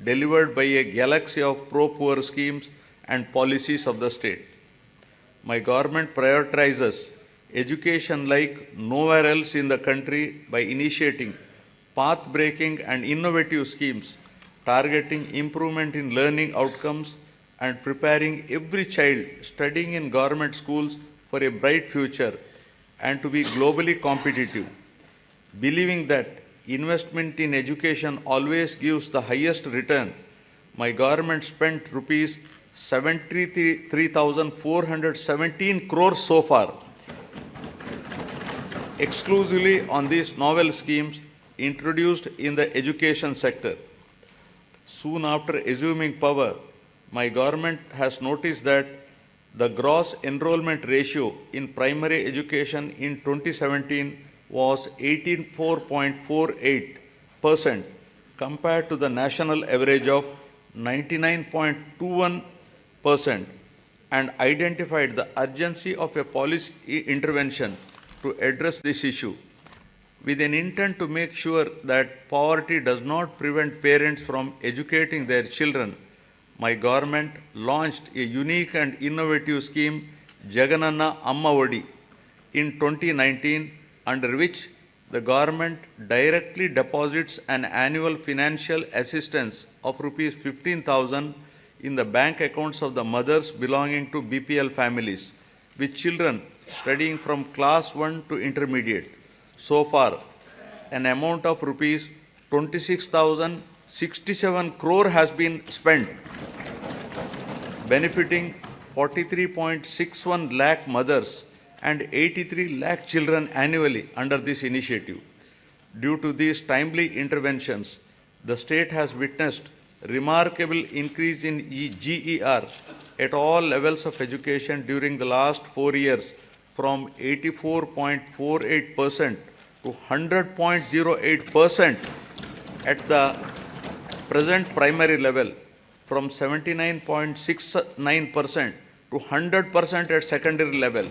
delivered by a galaxy of pro-poor schemes and policies of the state. My government prioritizes education like nowhere else in the country by initiating path-breaking and innovative schemes targeting improvement in learning outcomes and preparing every child studying in government schools for a bright future and to be globally competitive. Believing that investment in education always gives the highest return, my government spent rupees 73,417 crores so far exclusively on these novel schemes introduced in the education sector. Soon after assuming power, my government has noticed that the gross enrollment ratio in primary education in 2017 was 84.48% compared to the national average of 99.21% and identified the urgency of a policy intervention to address this issue. With an intent to make sure that poverty does not prevent parents from educating their children, my government launched a unique and innovative scheme, Jagan Amma Odi, in 2019, under which the government directly deposits an annual financial assistance of rupees 15,000 in the bank accounts of the mothers belonging to BPL families, with children studying from class 1 to intermediate. So far, an amount of rupees 26,067 crore has been spent, benefiting 43.61 lakh mothers and 83 lakh children annually under this initiative. Due to these timely interventions, the state has witnessed remarkable increase in GER at all levels of education during the last 4 years, from 84.48% to 100.08% at the present primary level, from 79.69% to 100% at secondary level,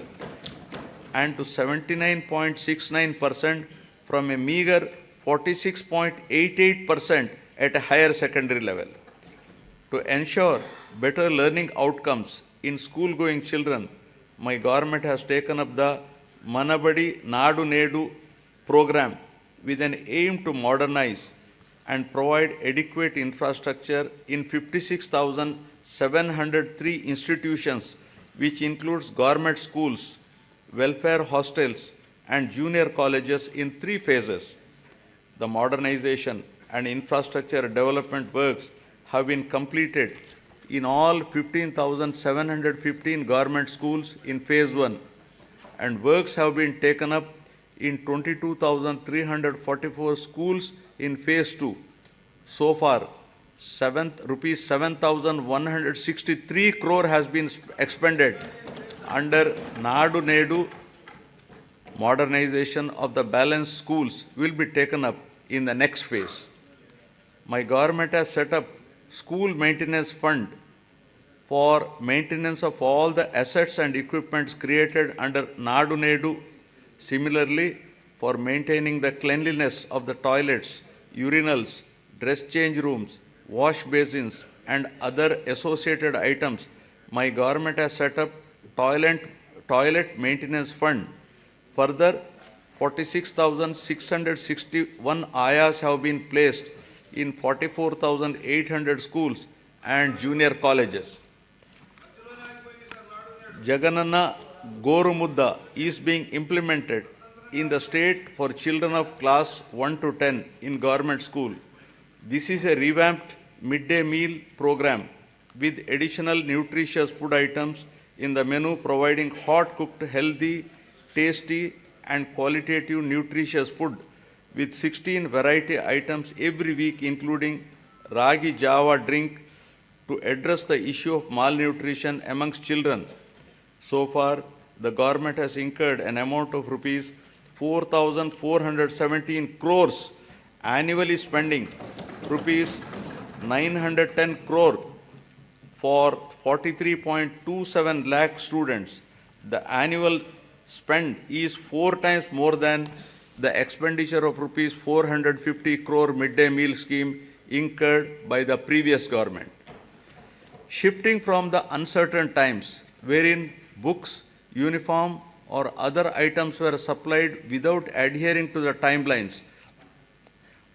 and to 79.69% from a meager 46.88% at a higher secondary level. To ensure better learning outcomes in school-going children, my government has taken up the Manabadi Nadu Nedu program with an aim to modernize and provide adequate infrastructure in 56,703 institutions, which includes government schools, welfare hostels, and junior colleges in 3 phases. The modernization and infrastructure development works have been completed in all 15,715 government schools in phase 1, and works have been taken up in 22,344 schools in phase 2. So far, rupees 7,163 crore has been expended under Nadu Nedu. Modernization of the balanced schools will be taken up in the next phase. My government has set up school maintenance fund for maintenance of all the assets and equipments created under Nadu Nedu. Similarly, for maintaining the cleanliness of the toilets, urinals, dress change rooms, wash basins, and other associated items, my government has set up toilet maintenance fund. Further, 46,661 ayas have been placed in 44,800 schools and junior colleges. Jagananna Goru Mudda is being implemented in the state for children of class 1 to 10 in government school. This is a revamped midday meal program with additional nutritious food items in the menu, providing hot cooked, healthy, tasty, and qualitative nutritious food with 16 variety items every week, including Ragi Java drink, to address the issue of malnutrition amongst children. So far, the government has incurred an amount of rupees 4,417 crores, annually spending rupees 910 crore for 43.27 lakh students. The annual spend is 4 times more than the expenditure of rupees 450 crore midday meal scheme incurred by the previous government. Shifting from the uncertain times wherein books, uniform, or other items were supplied without adhering to the timelines,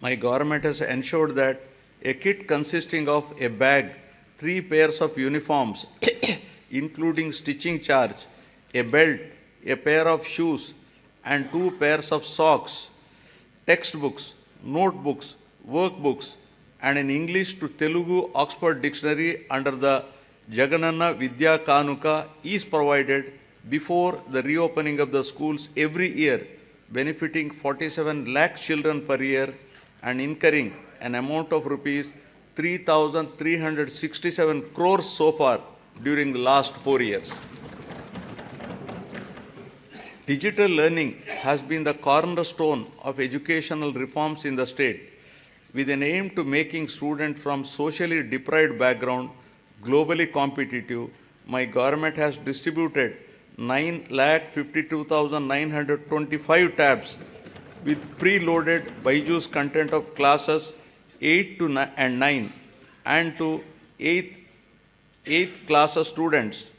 my government has ensured that a kit consisting of a bag, 3 pairs of uniforms, including stitching charge, a belt, a pair of shoes, and 2 pairs of socks, textbooks, notebooks, workbooks, and an English to Telugu Oxford Dictionary under the Jagan Vidya Kanuka is provided before the reopening of the schools every year, benefiting 47 lakh children per year and incurring an amount of rupees 3,367 crores so far during the last 4 years. Digital learning has been the cornerstone of educational reforms in the state, with an aim to making students from socially deprived background globally competitive. My government has distributed 9,52,925 tabs with preloaded Byju's content of classes 8 to 9 and to 8th class students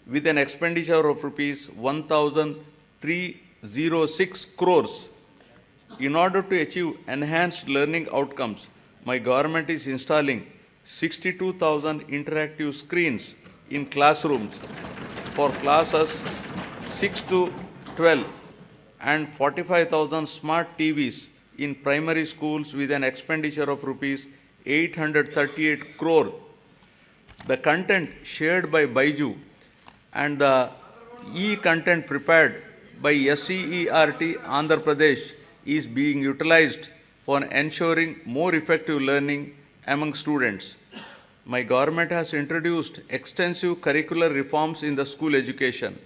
with an expenditure of rupees 1,306 crores. In order to achieve enhanced learning outcomes, my government is installing 62,000 interactive screens in classrooms for classes 6 to 12 and 45,000 smart TVs in primary schools with an expenditure of rupees 838 crore. The content shared by Byju and the e-content prepared by SCERT Andhra Pradesh is being utilized for ensuring more effective learning among students. My government has introduced extensive curricular reforms in the school education.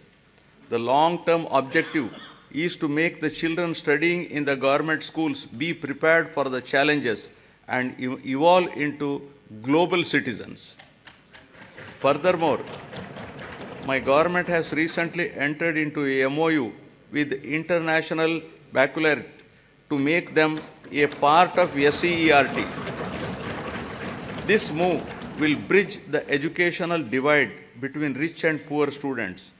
The long-term objective is to make the children studying in the government schools be prepared for the challenges and evolve into global citizens. Furthermore, my government has recently entered into a MOU with International Baccalaureate to make them a part of SCERT. This move will bridge the educational divide between rich and poor students,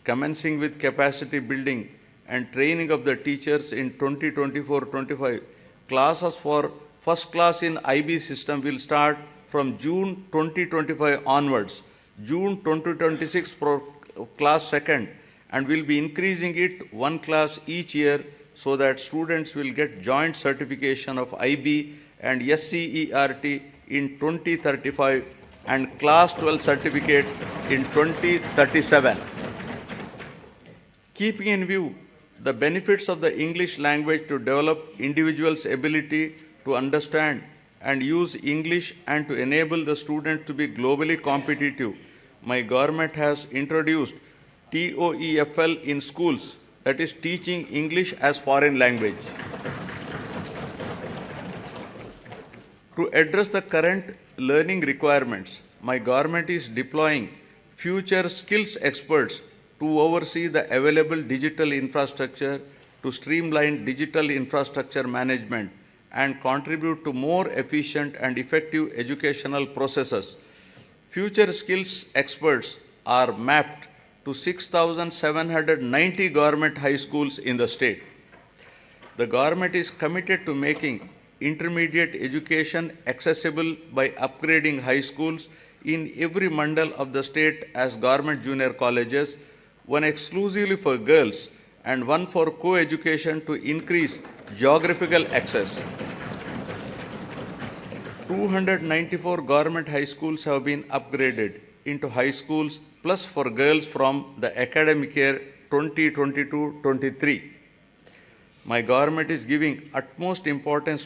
commencing with capacity building and training of the teachers in 2024-25. Classes for first class in IB system will start from June 2025 onwards, June 2026 for class second, and will be increasing it 1 class each year so that students will get joint certification of IB and SCERT in 2035 and class 12 certificate in 2037. Keeping in view the benefits of the English language to develop individuals' ability to understand and use English and to enable the student to be globally competitive, my government has introduced TOEFL in schools, that is teaching English as foreign language. To address the current learning requirements, my government is deploying future skills experts to oversee the available digital infrastructure, to streamline digital infrastructure management and contribute to more efficient and effective educational processes. Future skills experts are mapped to 6,790 government high schools in the state. The government is committed to making intermediate education accessible by upgrading high schools in every mandal of the state as government junior colleges, one exclusively for girls and one for co-education to increase geographical access. 294 government high schools have been upgraded into high schools plus for girls from the academic year 2022-23. My government is giving utmost importance